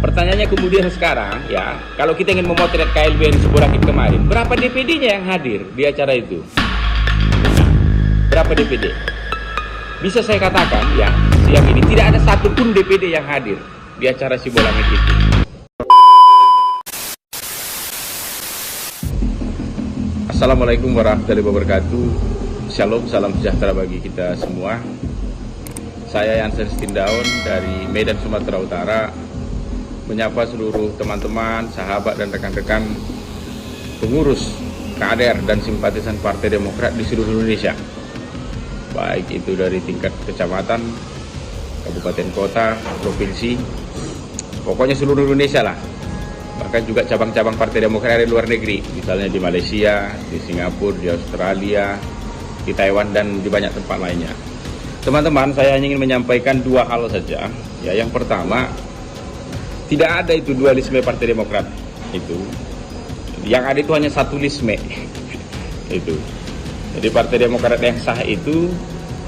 Pertanyaannya kemudian sekarang, ya, kalau kita ingin memotret KLB yang disebut Rakit kemarin, berapa DPD-nya yang hadir di acara itu? Berapa DPD? Bisa saya katakan, ya, siang ini tidak ada satupun DPD yang hadir di acara Sibolangit itu. Assalamualaikum warahmatullahi wabarakatuh. Shalom, salam sejahtera bagi kita semua. Saya Yansen Stindaun dari Medan, Sumatera Utara, menyapa seluruh teman-teman, sahabat dan rekan-rekan pengurus, kader dan simpatisan Partai Demokrat di seluruh Indonesia, baik itu dari tingkat kecamatan, kabupaten kota, provinsi, pokoknya seluruh Indonesia lah. Bahkan juga cabang-cabang Partai Demokrat di luar negeri, misalnya di Malaysia, di Singapura, di Australia, di Taiwan, dan di banyak tempat lainnya. Teman-teman, saya hanya ingin menyampaikan dua hal saja. Ya, yang pertama, tidak ada itu dualisme Partai Demokrat itu. Yang ada itu hanya satu lisme. Itu. Jadi Partai Demokrat yang sah itu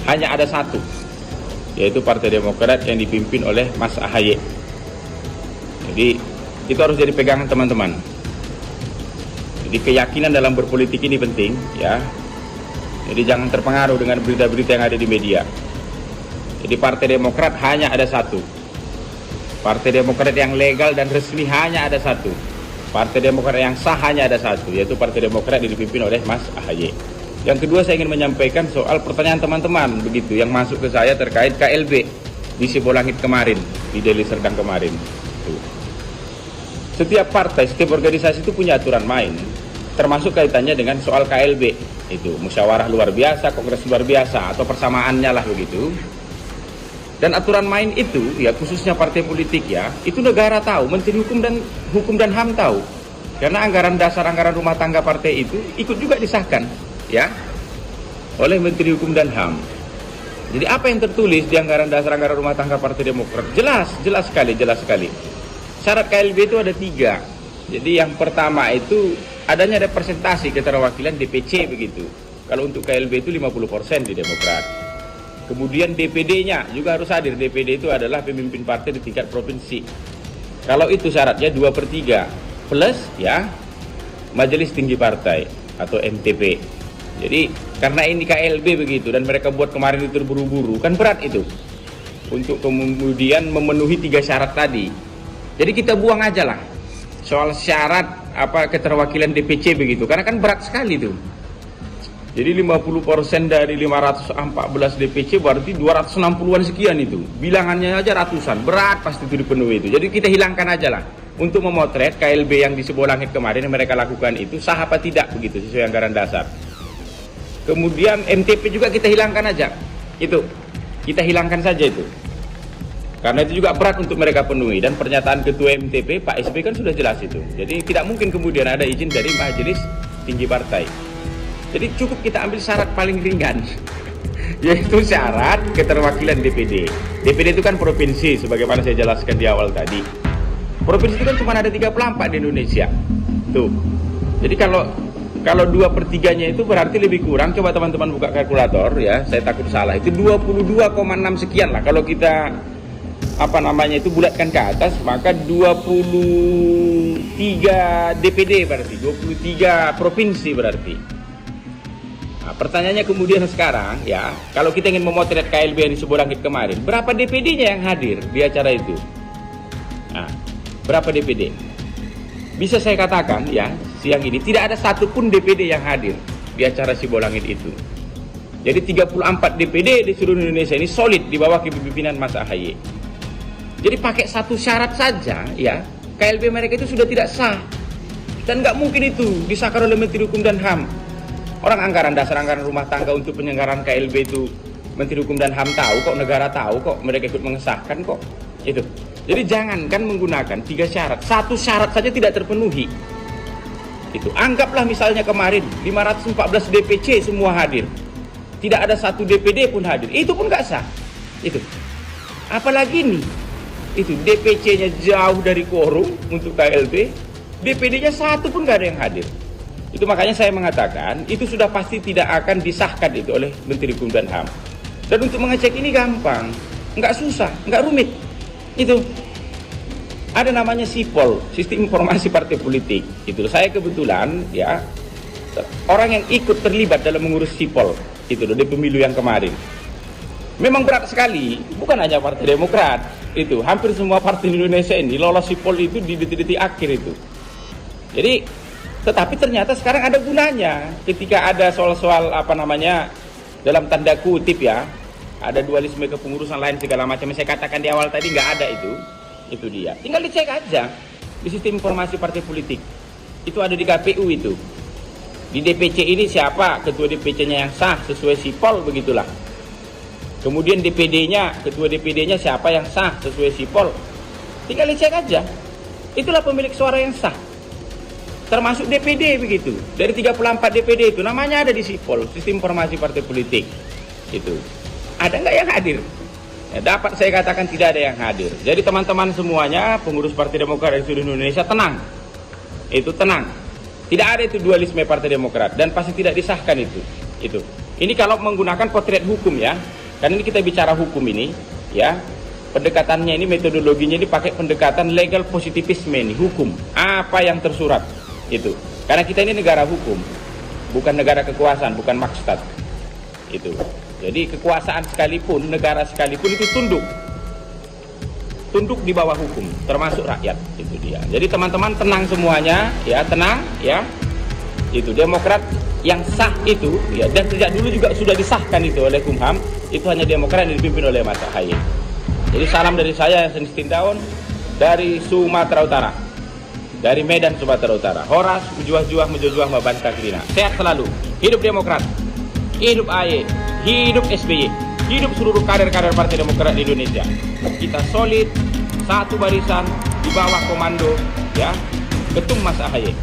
hanya ada satu, yaitu Partai Demokrat yang dipimpin oleh Mas AHY. Jadi itu harus jadi pegangan teman-teman. Jadi keyakinan dalam berpolitik ini penting, ya. Jadi jangan terpengaruh dengan berita-berita yang ada di media. Jadi Partai Demokrat hanya ada satu. Partai Demokrat yang legal dan resmi hanya ada satu. Partai Demokrat yang sah hanya ada satu, yaitu Partai Demokrat yang dipimpin oleh Mas AHY. Yang kedua, saya ingin menyampaikan soal pertanyaan teman-teman begitu yang masuk ke saya terkait KLB di Sibolangit kemarin, di Deli Serdang kemarin. Setiap partai, setiap organisasi itu punya aturan main, termasuk kaitannya dengan soal KLB. Itu musyawarah luar biasa, kongres luar biasa, atau persamaannya lah begitu. Dan aturan main itu, ya khususnya partai politik ya, itu negara tahu, Menteri Hukum dan HAM tahu. Karena anggaran dasar, anggaran rumah tangga partai itu ikut juga disahkan, ya, oleh Menteri Hukum dan HAM. Jadi apa yang tertulis di anggaran dasar, anggaran rumah tangga Partai Demokrat? Jelas sekali. Syarat KLB itu ada 3. Jadi yang pertama itu adanya representasi keterwakilan DPC begitu. Kalau untuk KLB itu 50% di Demokrat. Kemudian DPD-nya juga harus hadir. DPD itu adalah pemimpin partai di tingkat provinsi. Kalau itu syaratnya 2/3 plus ya Majelis Tinggi Partai atau MTP. Jadi karena ini KLB begitu dan mereka buat kemarin itu terburu-buru, kan berat itu untuk kemudian memenuhi 3 syarat tadi. Jadi kita buang aja lah soal syarat keterwakilan DPC begitu, karena kan berat sekali tuh. Jadi 50% dari 514 DPC berarti 260-an sekian itu. Bilangannya aja ratusan, berat pasti itu dipenuhi itu. Jadi kita hilangkan aja lah untuk memotret KLB yang di Sibolangit kemarin yang mereka lakukan itu sah apa tidak begitu sesuai anggaran dasar. Kemudian MTP juga kita hilangkan aja. Itu. Kita hilangkan saja itu. Karena itu juga berat untuk mereka penuhi, dan pernyataan Ketua MTP Pak SB kan sudah jelas itu. Jadi tidak mungkin kemudian ada izin dari Majelis Tinggi Partai. Jadi cukup kita ambil syarat paling ringan, yaitu syarat keterwakilan DPD. DPD itu kan provinsi, sebagaimana saya jelaskan di awal tadi. Provinsi itu kan cuma ada 34 di Indonesia. Tuh. Jadi kalau 2/3-nya itu berarti lebih kurang, coba teman-teman buka kalkulator ya, saya takut salah. Itu 22,6 sekian lah. Kalau kita itu bulatkan ke atas, maka 23 DPD berarti, 23 provinsi berarti. Nah, pertanyaannya kemudian sekarang ya, kalau kita ingin memotret KLB yang di Sibolangit kemarin, berapa DPD-nya yang hadir di acara itu? Nah, berapa DPD? Bisa saya katakan ya, siang ini tidak ada satupun DPD yang hadir di acara Sibolangit itu. Jadi 34 DPD di seluruh Indonesia ini solid di bawah kepemimpinan Mas AHY. Jadi pakai satu syarat saja ya, KLB mereka itu sudah tidak sah. Dan nggak mungkin itu disahkan oleh Menteri Hukum dan HAM. Orang anggaran dasar, anggaran rumah tangga untuk penyelenggaraan KLB itu Menteri Hukum dan HAM tahu kok, negara tahu kok, mereka ikut mengesahkan kok. Itu. Jadi jangan kan menggunakan 3 syarat. Satu syarat saja tidak terpenuhi. Itu. Anggaplah misalnya kemarin 514 DPC semua hadir. Tidak ada satu DPD pun hadir. Itu pun nggak sah. Itu. Apalagi nih. Itu DPC-nya jauh dari quorum untuk KLB. DPD-nya satu pun nggak ada yang hadir. Itu makanya saya mengatakan itu sudah pasti tidak akan disahkan itu oleh Menteri Hukum dan HAM. Dan untuk mengecek ini gampang, nggak susah, nggak rumit. Itu ada namanya SIPOL, Sistem Informasi Partai Politik. Itu saya kebetulan ya orang yang ikut terlibat dalam mengurus SIPOL itu di pemilu yang kemarin. Memang berat sekali, bukan hanya Partai Demokrat, itu hampir semua partai di Indonesia ini lolos SIPOL itu di detik-detik akhir itu. Jadi, tetapi ternyata sekarang ada gunanya ketika ada soal-soal dalam tanda kutip ya, ada dualisme kepengurusan lain segala macam yang saya katakan di awal tadi nggak ada itu dia. Tinggal dicek aja di Sistem Informasi Partai Politik, itu ada di KPU itu. Di DPC ini siapa ketua DPC-nya yang sah sesuai SIPOL begitulah. Kemudian DPD-nya, ketua DPD-nya siapa yang sah sesuai SIPOL. Tinggal dicek aja. Itulah pemilik suara yang sah. Termasuk DPD begitu. Dari 34 DPD itu namanya ada di SIPOL, Sistem Informasi Partai Politik. Itu. Ada nggak yang hadir? Ya, dapat saya katakan tidak ada yang hadir. Jadi teman-teman semuanya, pengurus Partai Demokrat di seluruh Indonesia tenang. Itu tenang. Tidak ada itu dualisme Partai Demokrat dan pasti tidak disahkan itu. Ini kalau menggunakan potret hukum ya. Karena ini kita bicara hukum ini, ya, pendekatannya ini metodologinya ini pakai pendekatan legal positivisme ini, hukum, apa yang tersurat, itu. Karena kita ini negara hukum, bukan negara kekuasaan, bukan maksud, itu. Jadi kekuasaan sekalipun, negara sekalipun itu tunduk di bawah hukum, termasuk rakyat, itu dia. Jadi teman-teman tenang semuanya, ya, tenang, ya, itu Demokrat yang sah itu, ya, dan sejak dulu juga sudah disahkan itu oleh Kumham. Itu hanya Demokrat yang dipimpin oleh Mas Ahaye. Jadi salam dari saya, Yasin Tindaun, dari Sumatera Utara, dari Medan, Sumatera Utara. Horas, menjuah-juah, membantah krina. Sehat selalu. Hidup Demokrat, hidup AHY, hidup SBY, hidup seluruh kader-kader Partai Demokrat di Indonesia. Kita solid, satu barisan di bawah komando, ya, Ketum Mas Ahaye.